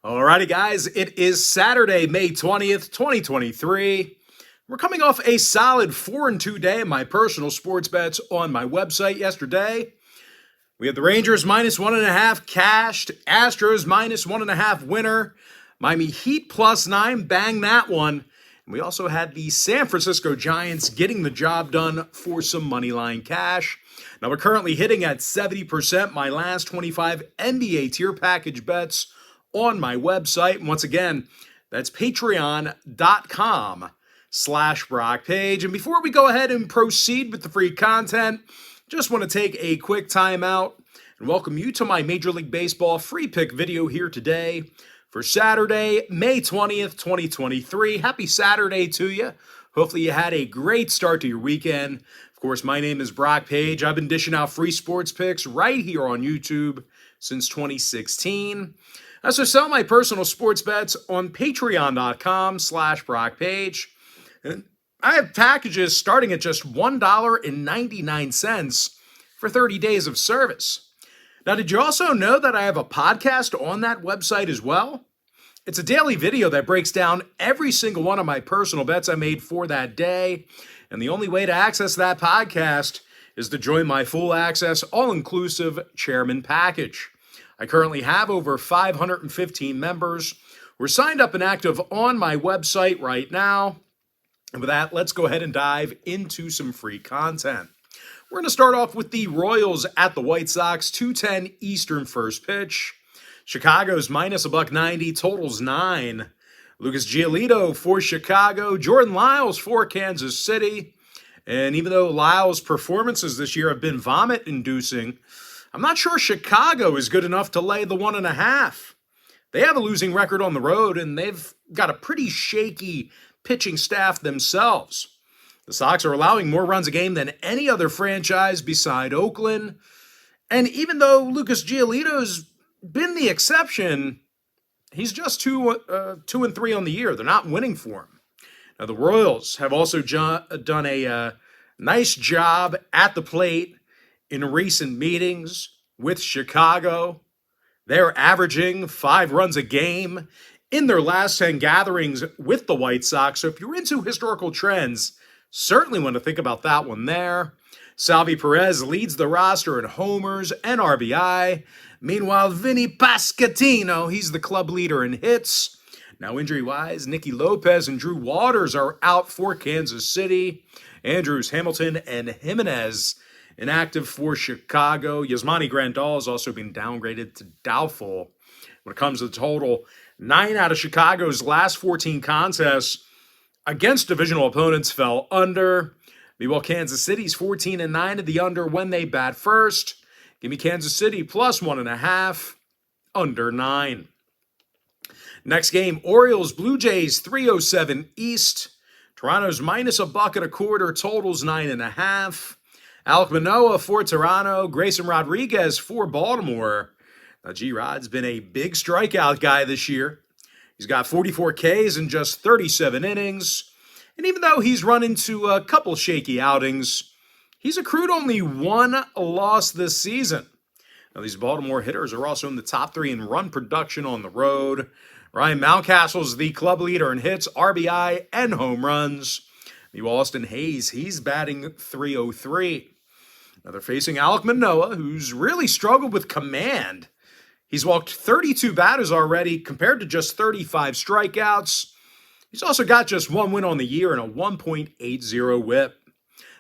Alrighty, guys, it is Saturday, May 20th, 2023. We're coming off a solid 4-2 day in my personal sports bets on my website yesterday. We had the Rangers minus 1.5 cashed, Astros minus 1.5 winner, Miami Heat plus 9, bang that one. And we also had the San Francisco Giants getting the job done for some money line cash. Now we're currently hitting at 70% my last 25 NBA tier package bets on my website. And once again, that's patreon.com/BrockPage. And before we go ahead and proceed with the free content, just want to take a quick time out and welcome you to my Major League Baseball free pick video here today for Saturday, May 20th, 2023. Happy Saturday to you. Hopefully you had a great start to your weekend. Of course, my name is Brock Page. I've been dishing out free sports picks right here on YouTube since 2016. I also sell my personal sports bets on patreon.com/BrockPage. And I have packages starting at just $1.99 for 30 days of service. Now, did you also know that I have a podcast on that website as well? It's a daily video that breaks down every single one of my personal bets I made for that day. And the only way to access that podcast is to join my full access, all-inclusive chairman package. I currently have over 515 members who are signed up and active on my website right now. And with that, let's go ahead and dive into some free content. We're going to start off with the Royals at the White Sox, 2:10 Eastern first pitch. Chicago's minus $1.90, totals 9. Lucas Giolito for Chicago, Jordan Lyles for Kansas City. And even though Lyles' performances this year have been vomit-inducing, I'm not sure Chicago is good enough to lay the 1.5. They have a losing record on the road, and they've got a pretty shaky pitching staff themselves. The Sox are allowing more runs a game than any other franchise beside Oakland. And even though Lucas Giolito's been the exception, he's just 2-3 on the year. They're not winning for him. Now, the Royals have also done a nice job at the plate in recent meetings with Chicago. They're averaging 5 runs a game in their last 10 gatherings with the White Sox. So if you're into historical trends, certainly want to think about that one there. Salvi Perez leads the roster in homers and RBI. Meanwhile, Vinny Pasquantino, he's the club leader in hits. Now, injury-wise, Nicky Lopez and Drew Waters are out for Kansas City. Andrews, Hamilton, and Jimenez inactive for Chicago. Yasmani Grandal has also been downgraded to doubtful. When it comes to the total, 9 out of Chicago's last 14 contests against divisional opponents fell under. Meanwhile, Kansas City's 14-9 at the under when they bat first. Give me Kansas City plus 1.5, under 9. Next game, Orioles, Blue Jays, 3:07 East. Toronto's minus $1.25, totals 9.5. Alek Manoah for Toronto, Grayson Rodriguez for Baltimore. Now, G-Rod's been a big strikeout guy this year. He's got 44 Ks in just 37 innings. And even though he's run into a couple shaky outings, he's accrued only 1 loss this season. Now, these Baltimore hitters are also in the top 3 in run production on the road. Ryan Mountcastle's the club leader in hits, RBI, and home runs. Meanwhile, Austin Hayes, he's batting .303. Now they're facing Alek Manoah, who's really struggled with command. He's walked 32 batters already compared to just 35 strikeouts. He's also got just 1 win on the year and a 1.80 whip.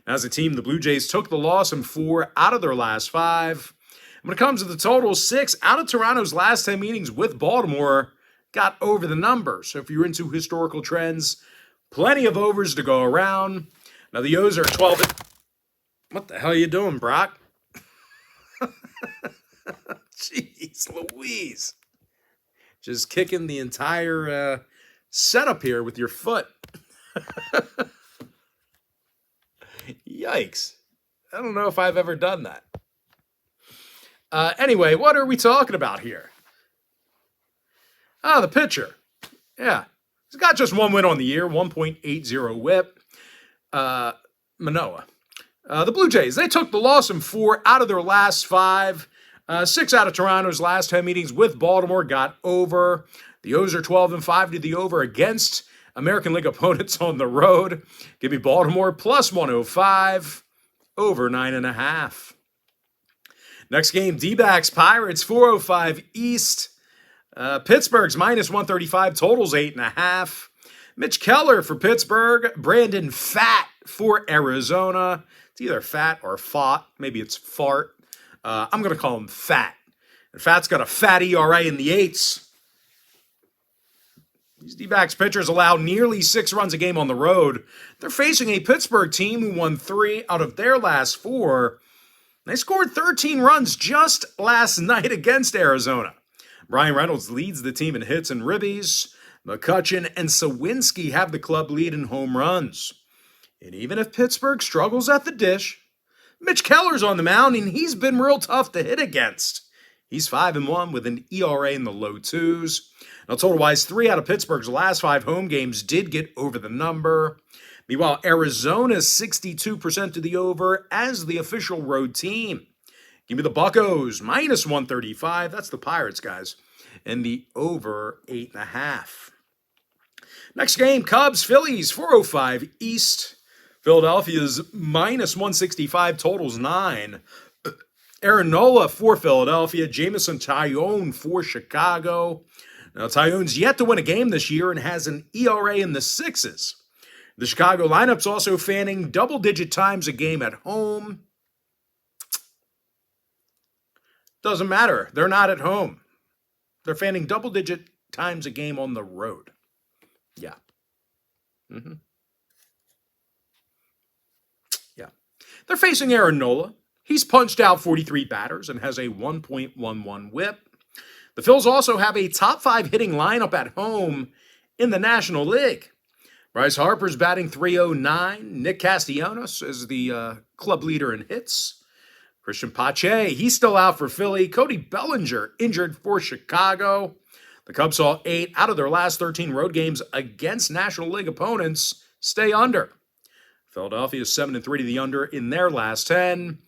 Now, as a team, the Blue Jays took the loss in 4 out of their last 5. And when it comes to the total, 6 out of Toronto's last 10 meetings with Baltimore got over the number. So if you're into historical trends, plenty of overs to go around. Now, the O's are 12. What the hell are you doing, Brock? Jeez Louise. Just kicking the entire setup here with your foot. Yikes. I don't know if I've ever done that. Anyway, what are we talking about here? The pitcher. Yeah. He's got just 1 win on the year, 1.80 whip. Manoah. The Blue Jays, they took the loss in 4 out of their last 5. 6 out of Toronto's last 10 meetings with Baltimore got over. The O's are 12-5 to the over against American League opponents on the road. Give me Baltimore plus 105, over 9.5. Next game, D-backs, Pirates, 405 East. Pittsburgh's minus 135, totals 8.5. Mitch Keller for Pittsburgh. Brandon Pfaadt for Arizona. It's either Fat or Fought. Maybe it's Fart. I'm going to call him Fat. And Fat's got a fat ERA in the 8s. These D-backs pitchers allow nearly 6 runs a game on the road. They're facing a Pittsburgh team who won 3 out of their last 4. They scored 13 runs just last night against Arizona. Brian Reynolds leads the team in hits and ribbies. McCutchen and Sawinski have the club lead in home runs. And even if Pittsburgh struggles at the dish, Mitch Keller's on the mound, and he's been real tough to hit against. He's 5-1 with an ERA in the low 2s. Now, total-wise, 3 out of Pittsburgh's last 5 home games did get over the number. Meanwhile, Arizona's 62% to the over as the official road team. Give me the Buccos, minus 135. That's the Pirates, guys. And the over 8.5. Next game, Cubs, Phillies, 405 East. Philadelphia's minus 165, totals 9. Aaron Nola for Philadelphia. Jameson Taillon for Chicago. Now, Taillon's yet to win a game this year and has an ERA in the 6s. The Chicago lineup's also fanning double-digit times a game at home. Doesn't matter. They're not at home. They're fanning double-digit times a game on the road. Yeah. Yeah. They're facing Aaron Nola. He's punched out 43 batters and has a 1.11 whip. The Phils also have a top 5 hitting lineup at home in the National League. Bryce Harper's batting .309. Nick Castellanos is the club leader in hits. Christian Pache, he's still out for Philly. Cody Bellinger injured for Chicago. The Cubs saw 8 out of their last 13 road games against National League opponents stay under. Philadelphia is 7-3 to the under in their last 10.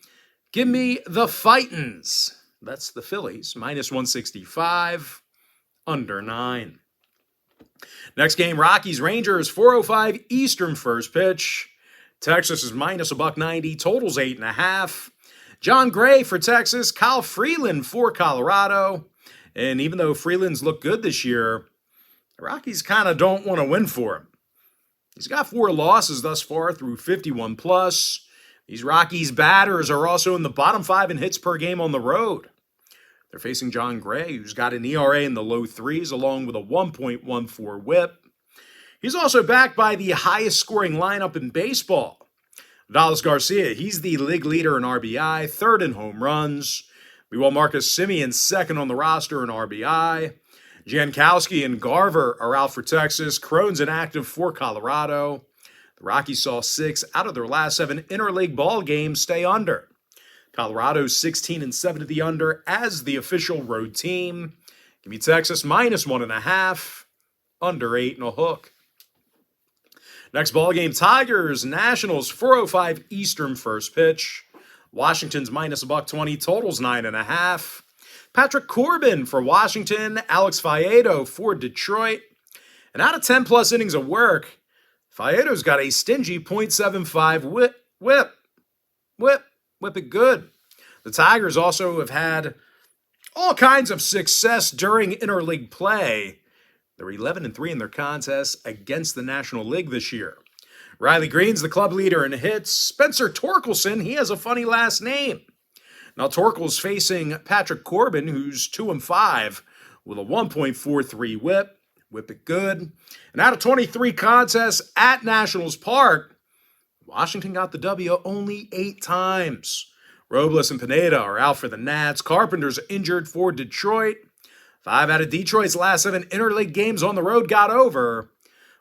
Give me the Fightins. That's the Phillies, minus 165, under 9. Next game, Rockies, Rangers, 405 Eastern first pitch. Texas is minus $1.90, totals 8.5. John Gray for Texas, Kyle Freeland for Colorado. And even though Freeland's looked good this year, the Rockies kind of don't want to win for him. He's got 4 losses thus far through 51 plus. These Rockies batters are also in the bottom 5 in hits per game on the road. They're facing John Gray, who's got an ERA in the low 3s along with a 1.14 whip. He's also backed by the highest scoring lineup in baseball. Dallas Garcia, he's the league leader in RBI, 3rd in home runs. Meanwhile, Marcus Semien, 2nd on the roster in RBI. Jankowski and Garver are out for Texas. Cron's inactive for Colorado. The Rockies saw 6 out of their last 7 interleague ball games stay under. Colorado's 16-7 to the under as the official road team. Give me Texas minus 1.5, under 8.5. Next ball game, Tigers, Nationals, 405 Eastern first pitch. Washington's minus $1.20, totals 9.5. Patrick Corbin for Washington, Alex Faedo for Detroit. And out of 10 plus innings of work, Faedo's got a stingy .75 whip it good. The Tigers also have had all kinds of success during interleague play. They're 11-3 in their contests against the National League this year. Riley Green's the club leader in hits. Spencer Torkelson, he has a funny last name. Now Torkel's facing Patrick Corbin, who's 2-5 with a 1.43 whip. Whip it good. And out of 23 contests at Nationals Park, Washington got the W only 8 times. Robles and Pineda are out for the Nats. Carpenter's injured for Detroit. 5 out of Detroit's last 7 interleague games on the road got over.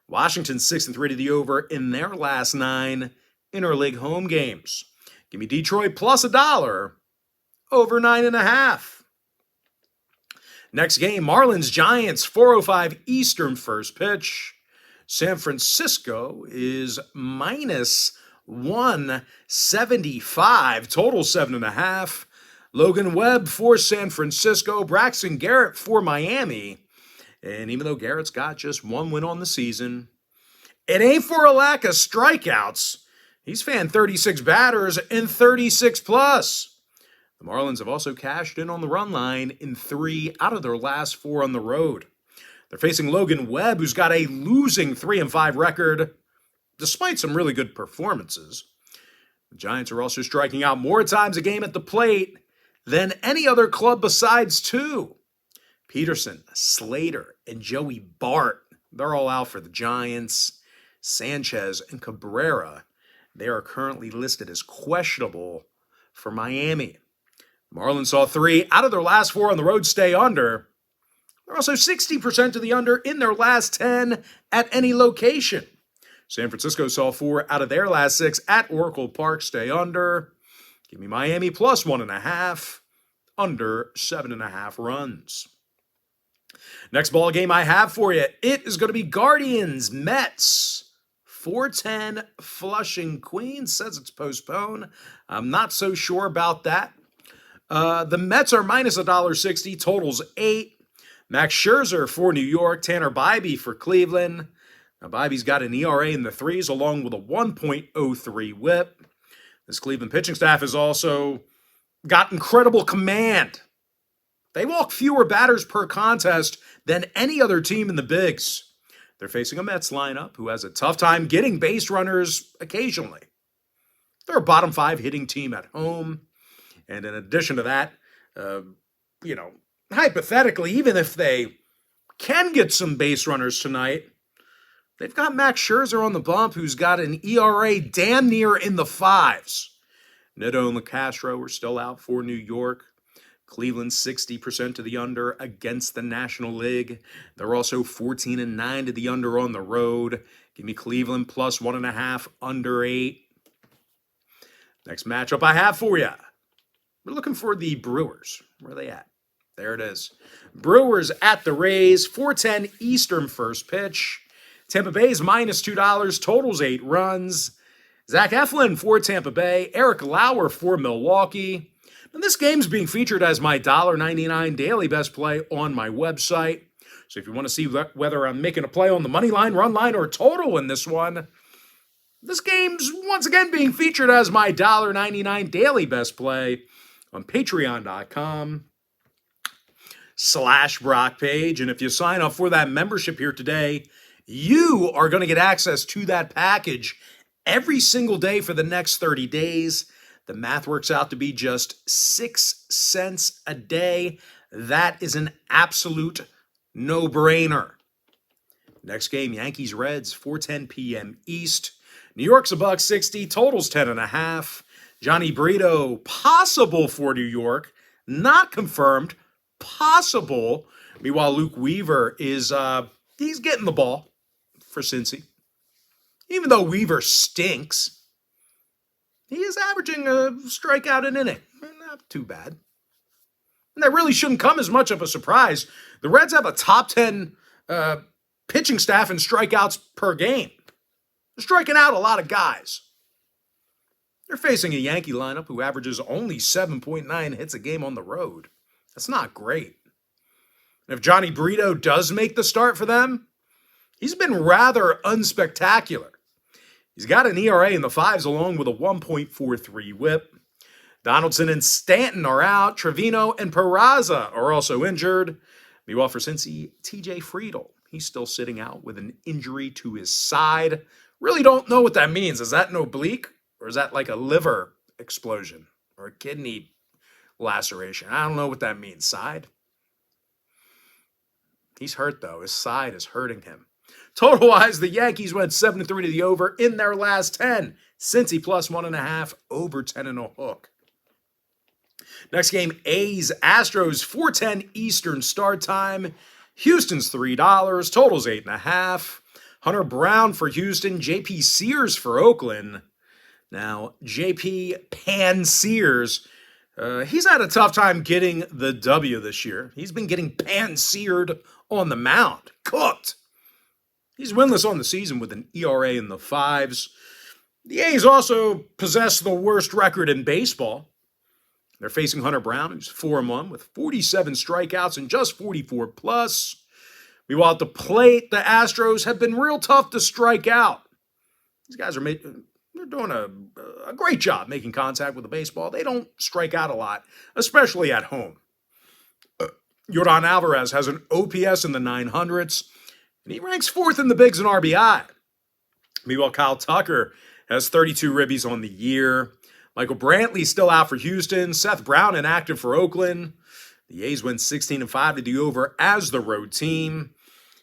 Washington's 6-3 to the over in their last 9 interleague home games. Give me Detroit plus $1, over 9.5. Next game, Marlins Giants, 405 Eastern first pitch. San Francisco is minus 175, total 7.5. Logan Webb for San Francisco, Braxton Garrett for Miami. And even though Garrett's got just one win on the season, it ain't for a lack of strikeouts. He's fanned 36 batters and 36 plus. The Marlins have also cashed in on the run line in 3 out of their last 4 on the road. They're facing Logan Webb, who's got a losing 3-5 record, despite some really good performances. The Giants are also striking out more times a game at the plate than any other club besides 2. Peterson, Slater, and Joey Bart, they're all out for the Giants. Sanchez and Cabrera, they are currently listed as questionable for Miami. Marlins saw 3 out of their last 4 on the road stay under. They're also 60% to the under in their last 10 at any location. San Francisco saw 4 out of their last 6 at Oracle Park stay under. Give me Miami plus 1.5, under 7.5 runs. Next ball game I have for you, it is going to be Guardians Mets. 4:10 Flushing. Queens says it's postponed. I'm not so sure about that. The Mets are minus $1.60, totals 8. Max Scherzer for New York, Tanner Bybee for Cleveland. Now, Bybee's got an ERA in the 3s along with a 1.03 whip. This Cleveland pitching staff has also got incredible command. They walk fewer batters per contest than any other team in the bigs. They're facing a Mets lineup who has a tough time getting base runners occasionally. They're a bottom 5 hitting team at home. And in addition to that, hypothetically, even if they can get some base runners tonight, they've got Max Scherzer on the bump, who's got an ERA damn near in the 5s. Neto and LeCastro are still out for New York. Cleveland 60% to the under against the National League. They're also 14-9 to the under on the road. Give me Cleveland plus 1.5, under 8. Next matchup I have for you. We're looking for the Brewers. Where are they at? There it is. Brewers at the Rays, 4:10 Eastern first pitch. Tampa Bay is minus $2, totals 8 runs. Zach Eflin for Tampa Bay, Eric Lauer for Milwaukee. And this game's being featured as my $1.99 daily best play on my website. So if you want to see whether I'm making a play on the money line, run line, or total in this one, this game's once again being featured as my $1.99 daily best play on patreon.com/Brock Page. And if you sign up for that membership here today, you are going to get access to that package every single day for the next 30 days. The math works out to be just 6 cents a day. That is an absolute no-brainer. Next game, Yankees-Reds, 4:10 p.m. East. New York's $1.60, totals 10.5. Johnny Brito, possible for New York, not confirmed, possible. Meanwhile, Luke Weaver is, he's getting the ball for Cincy. Even though Weaver stinks, he is averaging a strikeout an inning. Not too bad. And that really shouldn't come as much of a surprise. The Reds have a top 10 pitching staff in strikeouts per game. They're striking out a lot of guys. They're facing a Yankee lineup who averages only 7.9 hits a game on the road. That's not great. And if Johnny Brito does make the start for them, he's been rather unspectacular. He's got an ERA in the 5s along with a 1.43 whip. Donaldson and Stanton are out. Trevino and Peraza are also injured. Meanwhile, for Cincy, TJ Friedl, he's still sitting out with an injury to his side. Really don't know what that means. Is that an oblique? Or is that like a liver explosion? Or a kidney laceration? I don't know what that means. Side? He's hurt, though. His side is hurting him. Total-wise, the Yankees went 7-3 to the over in their last 10. Cincy plus 1.5, over 10.5. Next game, A's Astros, 4:10 Eastern start time. Houston's $3, totals 8.5. Hunter Brown for Houston, J.P. Sears for Oakland. Now, J.P. Pan Sears, he's had a tough time getting the W this year. He's been getting pan-seared on the mound. Cooked. He's winless on the season with an ERA in the 5s. The A's also possess the worst record in baseball. They're facing Hunter Brown, who's 4-1 with 47 strikeouts and just 44 plus. Meanwhile, at the plate, the Astros have been real tough to strike out. These guys they're doing a great job making contact with the baseball. They don't strike out a lot, especially at home. Yordan Alvarez has an OPS in the 900s, and he ranks 4th in the bigs in RBI. Meanwhile, Kyle Tucker has 32 ribbies on the year. Michael Brantley's still out for Houston. Seth Brown inactive for Oakland. The A's win 16-5 to the over as the road team.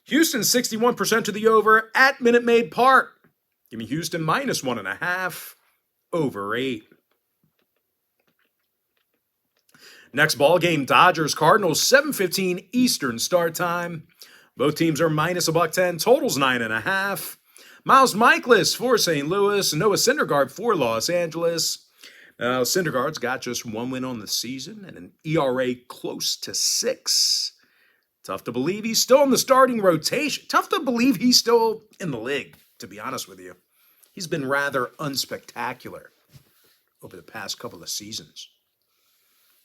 Houston 61% to the over at Minute Maid Park. Give me Houston minus 1.5, over 8. Next ball game, Dodgers Cardinals, 7:15 Eastern start time. Both teams are minus $1.10. Totals 9.5. Miles Michaelis for St. Louis. Noah Syndergaard for Los Angeles. Now, Syndergaard's got just 1 win on the season and an ERA close to 6. Tough to believe he's still in the starting rotation. Tough to believe he's still in the league, to be honest with you. He's been rather unspectacular over the past couple of seasons.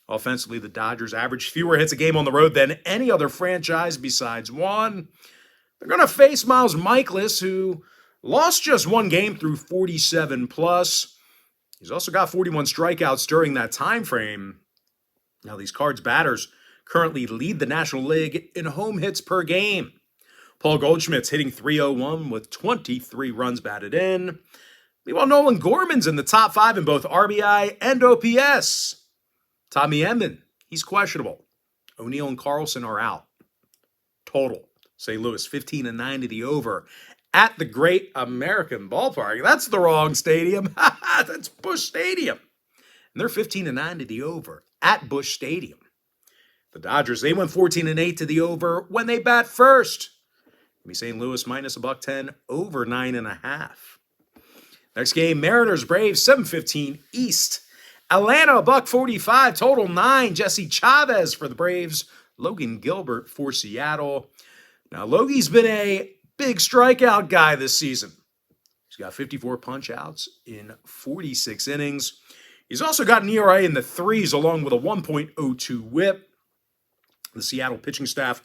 Offensively, the Dodgers average fewer hits a game on the road than any other franchise besides one. They're going to face Miles Michaelis, who lost just 1 game through 47 plus. He's also got 41 strikeouts during that time frame. Now, these Cards batters currently lead the National League in home hits per game. Paul Goldschmidt's hitting .301 with 23 runs batted in. Meanwhile, Nolan Gorman's in the top 5 in both RBI and OPS. Tommy Edman, he's questionable. O'Neill and Carlson are out. Total, St. Louis 15-9 to the over at the Great American Ballpark. That's the wrong stadium. That's Busch Stadium. And they're 15-9 to the over at Busch Stadium. The Dodgers, they went 14-8 to the over when they bat first. Give me St. Louis minus $1.10, over 9.5. Next game, Mariners Braves, 7:15 East. Atlanta, $1.45, total 9. Jesse Chavez for the Braves. Logan Gilbert for Seattle. Now, Logie's been a big strikeout guy this season. He's got 54 punch-outs in 46 innings. He's also got an ERA in the 3s along with a 1.02 whip. The Seattle pitching staff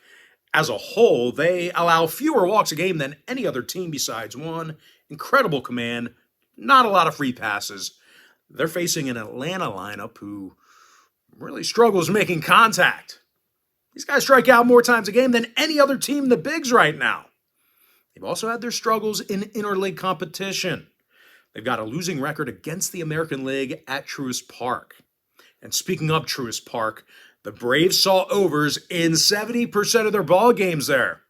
as a whole, they allow fewer walks a game than any other team besides one. Incredible command, not a lot of free passes. They're facing an Atlanta lineup who really struggles making contact. These guys strike out more times a game than any other team in the bigs right now. They've also had their struggles in interleague competition. They've got a losing record against the American League at Truist Park. And speaking of Truist Park, the Braves saw overs in 70% of their ball games there.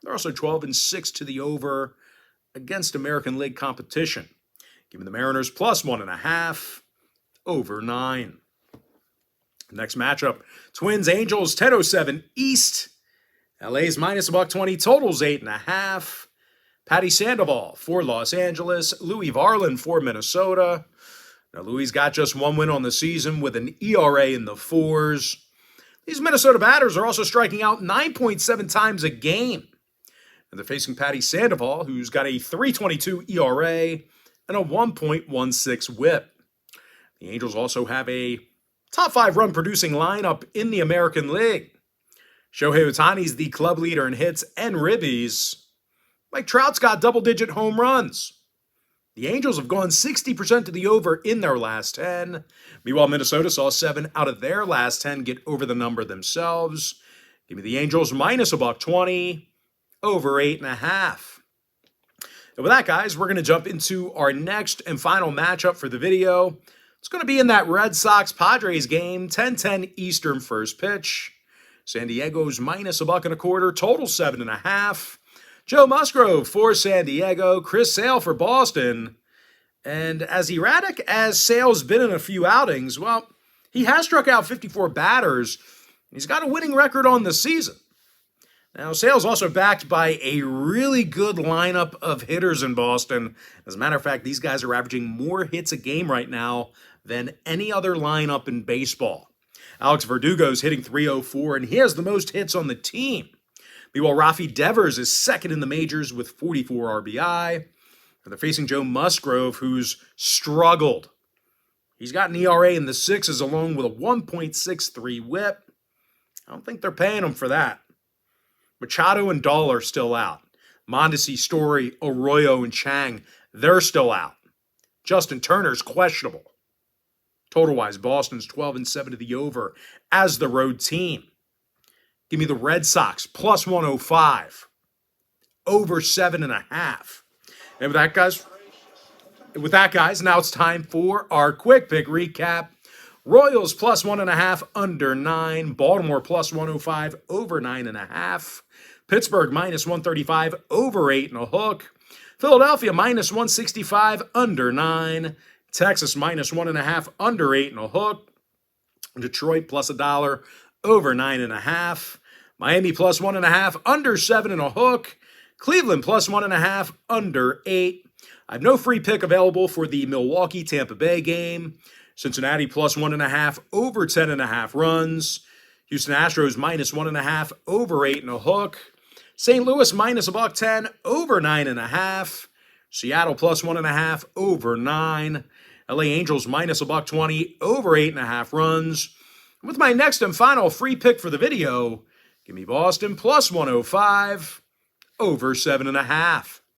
They're also 12-6 to the over against American League competition. Give me the Mariners plus 1.5, over 9. Next matchup, Twins Angels, 10:07 East. LA's minus $1.20, totals 8.5. Patty Sandoval for Los Angeles. Louis Varland for Minnesota. Now, Louis got just 1 win on the season with an ERA in the 4s. These Minnesota batters are also striking out 9.7 times a game. And they're facing Patty Sandoval, who's got a .322 ERA and a 1.16 whip. The Angels also have a top 5 run producing lineup in the American League. Shohei Ohtani's the club leader in hits and ribbies. Mike Trout's got double-digit home runs. The Angels have gone 60% to the over in their last 10. Meanwhile, Minnesota saw 7 out of their last 10 get over the number themselves. Give me the Angels minus $1.20, over 8.5. And with that, guys, we're going to jump into our next and final matchup for the video. It's going to be in that Red Sox-Padres game, 10:10 Eastern first pitch. San Diego's minus $1.25, total 7.5. Joe Musgrove for San Diego, Chris Sale for Boston. And as erratic as Sale's been in a few outings, well, he has struck out 54 batters. He's got a winning record on the season. Now, Sale's also backed by a really good lineup of hitters in Boston. As a matter of fact, these guys are averaging more hits a game right now than any other lineup in baseball. Alex Verdugo's hitting .304, and he has the most hits on the team. Meanwhile, Rafi Devers is second in the majors with 44 RBI. And they're facing Joe Musgrove, who's struggled. He's got an ERA in the 6s along with a 1.63 whip. I don't think they're paying him for that. Machado and Dahl are still out. Mondesi, Story, Arroyo, and Chang, they're still out. Justin Turner's questionable. Total-wise, Boston's 12-7 to the over as the road team. Give me the Red Sox, plus 105. Over 7.5. And with that, guys, now it's time for our quick pick recap. Royals plus 1.5, under 9. Baltimore plus 105, over 9.5. Pittsburgh minus 135, over 8 and a hook. Philadelphia minus 165, under 9. Texas minus 1.5, under 8 and a hook. Detroit plus $1, over 9.5. Miami plus 1.5, under 7 and a hook. Cleveland plus 1.5, under 8. I have no free pick available for the Milwaukee Tampa Bay game. Cincinnati plus 1.5, over 10.5 runs. Houston Astros minus 1.5, over 8 and a hook. St. Louis minus $1.10, over 9.5. Seattle plus 1.5, over 9. LA Angels minus $1.20, over 8.5 runs. With my next and final free pick for the video, give me Boston plus 105, over 7.5.